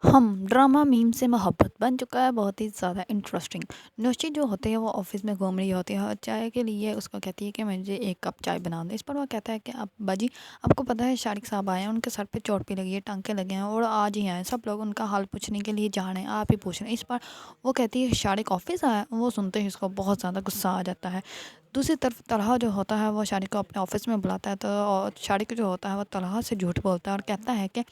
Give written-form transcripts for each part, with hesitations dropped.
हम drama meme से मोहब्बत बन चुका है बहुत ही ज़्यादा इंटरेस्टिंग। नौशी जो होते हैं वो ऑफिस में घूम रही होती है और चाय के लिए उसको कहती है कि मुझे एक कप चाय बना दो। इस पर वो कहता है कि अब्बा जी, आपको पता है शारिक साहब आए हैं, उनके सर पे चोट भी लगी है, टांके लगे हैं और आज ही आए, सब लोग उनका हाल पूछने के लिए जा रहे हैं, आप ही पूछ रहे हैं। इस पर वो कहती है शारिक ऑफिस आया। वो सुनते ही उसको बहुत ज़्यादा गुस्सा आ जाता है। दूसरी तरफ तलहा जो होता है वो शारिक को अपने ऑफिस में बुलाता है, तो और शारिक जो होता है वो तलहा से झूठ बोलता है और कहता है कि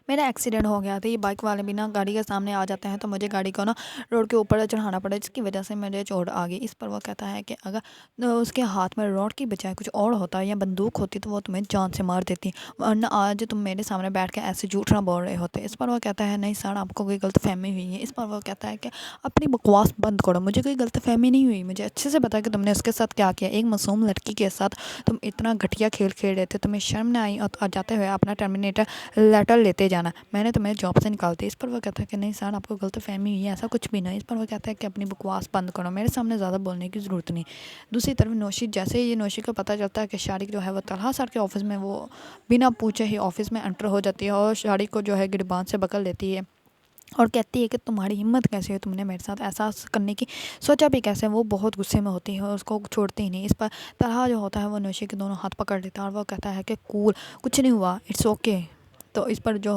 मेरा एक्सीडेंट हो गया था, ये बाइक वाले भी ना गाड़ी के सामने आ जाते हैं तो मुझे गाड़ी को ना रोड के ऊपर चढ़ाना पड़ा, जिसकी वजह से मुझे चोट आ गई। इस पर वो कहता है कि अगर उसके हाथ में रोड की बजाय कुछ और होता या बंदूक होती तो वो तुम्हें जान से मार देती, वरना आज तुम मेरे सामने बैठ के ऐसे झूठ ना बोल रहे होते। इस पर वो कहता है नहीं सर, आपको कोई गलत फहमी हुई है। इस पर वो कहता है कि अपनी बकवास बंद करो, मुझे कोई गलत फहमी नहीं हुई, मुझे अच्छे से पता है कि तुमने उसके साथ क्या किया। एक मासूम लड़की के साथ तुम इतना घटिया खेल खेल रहे थे, तुम्हें शर्म ना आई और जाते हुए अपना टर्मिनेटर लेटर लेते जाना, मैंने तुम्हें जॉब से निकाल दी। इस पर वो कहता है कि नहीं सर, आपको गलत फहमी हुई है, ऐसा कुछ भी नहीं। इस पर वो कहता है कि अपनी बकवास बंद करो, मेरे सामने ज़्यादा बोलने की ज़रूरत नहीं। दूसरी तरफ नौशी, जैसे ही नौशी को पता चलता है कि शारिक जो है वो तलहा सर के ऑफिस में, वो बिना पूछे ही ऑफिस में एंटर हो जाती है और शारिक को जो है गिरबान से पकड़ लेती है और कहती है कि तुम्हारी हिम्मत कैसे है, तुमने मेरे साथ ऐसा करने की सोचा भी कैसे। वो बहुत गुस्से में होती है और उसको छोड़ती ही नहीं। इस पर तलहा जो होता है वो नौशी के दोनों हाथ पकड़ लेता है और वो कहता है कि कूल, कुछ नहीं हुआ, इट्स ओके। तो इस पर जो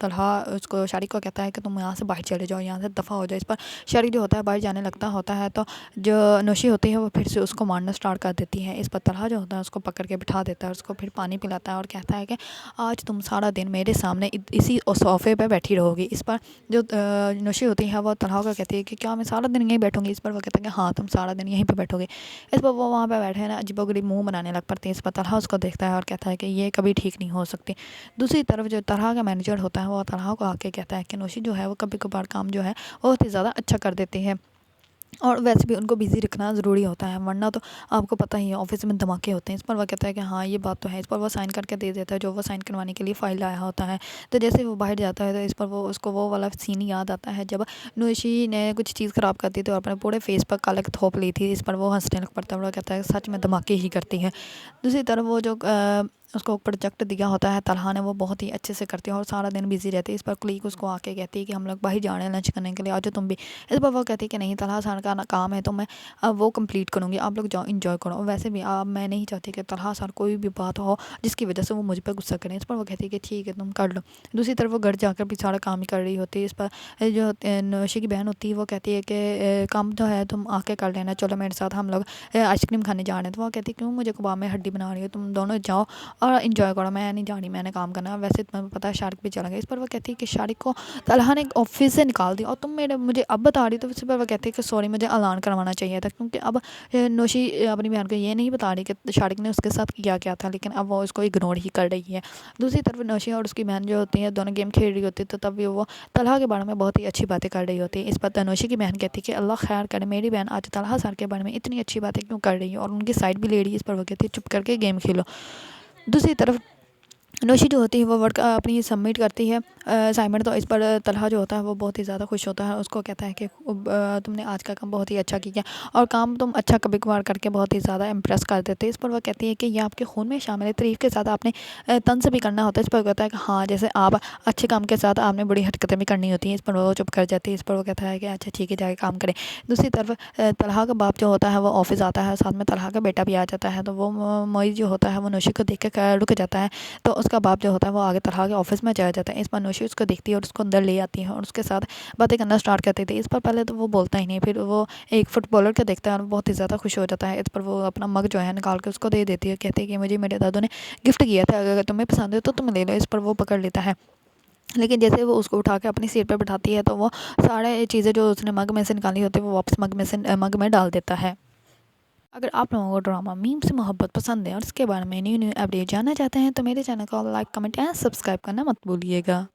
तलहा उसको शारिक को कहता है कि तुम यहाँ से बाहर चले जाओ, यहाँ से दफ़ा हो जाओ। इस पर शारिक जो होता है बाहर जाने लगता होता है, तो जो नौशी होती है वो फिर से उसको मारना स्टार्ट कर देती है। इस पर तलहा जो होता है उसको पकड़ के बिठा देता है, उसको फिर पानी पिलाता है और कहता है कि आज तुम सारा दिन मेरे सामने इसी सोफ़े पे बैठी रहोगी। इस पर जो नौशी होती है वो तलहा को कहती है कि क्या मैं सारा दिन यहीं बैठूंगी। इस पर वो कहता है कि हाँ, तुम सारा दिन यहीं पे बैठोगे। इस पर वो वहाँ पे बैठे ना अजीबोगरीब मुंह बनाने लग पड़ती है। इस पर तलहा उसको देखता है और कहता है कि ये कभी ठीक नहीं हो सकती। दूसरी तरफ जो तलहा का मैनेजर होता है वो तलहा को आके कहता है कि नौशी जो है वो कभी कभार काम जो है बहुत ही ज़्यादा अच्छा कर देती है और वैसे भी उनको बिज़ी रखना ज़रूरी होता है, वरना तो आपको पता ही है ऑफिस में धमाके होते हैं। इस पर वो कहता है कि हाँ, ये बात तो है। इस पर वो साइन करके दे देता है जो वो साइन करवाने के लिए फ़ाइल लाया होता है। तो जैसे वो बाहर जाता है तो इस पर वो उसको वो वाला सीन याद आता है जब नौशी ने कुछ चीज़ ख़राब कर दी तो अपने पूरे फेस पर काला थोप ली थी। इस पर वो हंसने लग पड़ता है और वो कहता है सच में धमाके ही करती है। दूसरी तरफ वो जो उसको प्रोजेक्ट दिया होता है तलहा ने, वो बहुत ही अच्छे से करती है और सारा दिन बिजी रहती है। इस पर क्लीक उसको आके कहती है कि हम लोग बाहर जा रहे हैं लंच करने के लिए, आज तुम भी। इस पर वो कहती है कि नहीं, तलहा सर का ना काम है तो मैं अब वो कंप्लीट करूँगी, आप लोग जाओ इंजॉय करो। और वैसे भी आप, मैं नहीं चाहती कि तलहा सर कोई भी बात हो जिसकी वजह से वो मुझ पर गुस्सा करें। इस पर वो कहती है कि ठीक है, तुम कर लो। दूसरी तरफ वो घर जाकर भी सारा काम ही कर रही होती है। इस पर जो नौशी की बहन होती है वो कहती है कि काम जो है तुम आके कर लेना, चलो मेरे साथ, हम लोग आइसक्रीम खाने जा रहे हैं। तो वो कहती है क्यों, मुझे कबाब में हड्डी बना रही हो, तुम दोनों जाओ और इंजॉय करो, मैं नहीं जानी, मैंने काम करना है। वैसे तुम्हें पता है शारिक भी चला गया। इस पर वो कहती है कि शारिक को तलहा ने ऑफिस से निकाल दिया और तुम मेरे मुझे अब बता रही। तो इस पर वो कहती है कि सॉरी, मुझे ऐलान करवाना चाहिए था, क्योंकि अब नौशी अपनी बहन को ये नहीं बता रही कि शारिक ने उसके साथ किया क्या था, लेकिन अब वो उसको इग्नोर ही कर रही है। दूसरी तरफ नौशी और उसकी बहन जो होती है दोनों गेम खेल रही होती है, तो तब भी वो तलहा के बारे में बहुत ही अच्छी बातें कर रही होती है। इस पर नौशी की बहन कहती है कि अल्लाह खैर करे, मेरी बहन आज तलहा सर के बारे में इतनी अच्छी बातें क्यों कर रही है, और उनकी साइड भी ले रही है। इस पर वो कहती है चुप करके गेम खेलो। दूसरी तरफ नौशी जो होती है वो वर्क अपनी सबमिट करती है असाइनमेंट। तो इस पर तलहा जो होता है वो बहुत ही ज़्यादा खुश होता है, उसको कहता है कि तुमने आज का काम बहुत ही अच्छा किया और काम तुम अच्छा कभी कभार करके बहुत ही ज़्यादा इम्प्रेस कर देते। इस पर वो कहती है कि ये आपके खून में शामिल है, तारीफ के साथ आपने तन से भी करना होता है। इस पर वो कहता है कि हाँ, जैसे आप अच्छे काम के साथ आपने बड़ी हरकतें भी करनी होती हैं। इस पर वो चुप कर जाती है। इस पर वो कहता है कि अच्छा ठीक है, जाके काम करें। दूसरी तरफ तलहा का बाप जो होता है वो ऑफिस आता है, साथ में तलहा का बेटा भी आ जाता है। तो वो मोई जो होता है वो नौशी को देख कर रुक जाता है। तो उसका बाप जो होता है वो आगे तलहा के ऑफिस में चला जाता है। इस पर नौशी उसको देखती है और उसको अंदर ले आती है और उसके साथ बातें करना स्टार्ट करती थी। इस पर पहले तो वो बोलता ही नहीं, फिर वो एक फुटबॉलर को देखता है और बहुत ही ज़्यादा खुश हो जाता है। इस पर वो अपना मग जो है निकाल के उसको दे देती है, कहती है कि मुझे मेरे दादू ने गिफ्ट किया था, अगर तुम्हें पसंद है तो तुम ले लो। इस पर वो पकड़ लेता है, लेकिन जैसे वो उसको उठा के अपनी सीट पर बैठाती है तो वो सारे चीज़ें जो उसने मग में से निकाली होती है वो वापस मग में डाल देता है। अगर आप लोगों को ड्रामा मीम से मोहब्बत पसंद है और इसके बारे में न्यू न्यू अपडेट जानना चाहते हैं तो मेरे चैनल को लाइक, कमेंट एंड सब्सक्राइब करना मत भूलिएगा।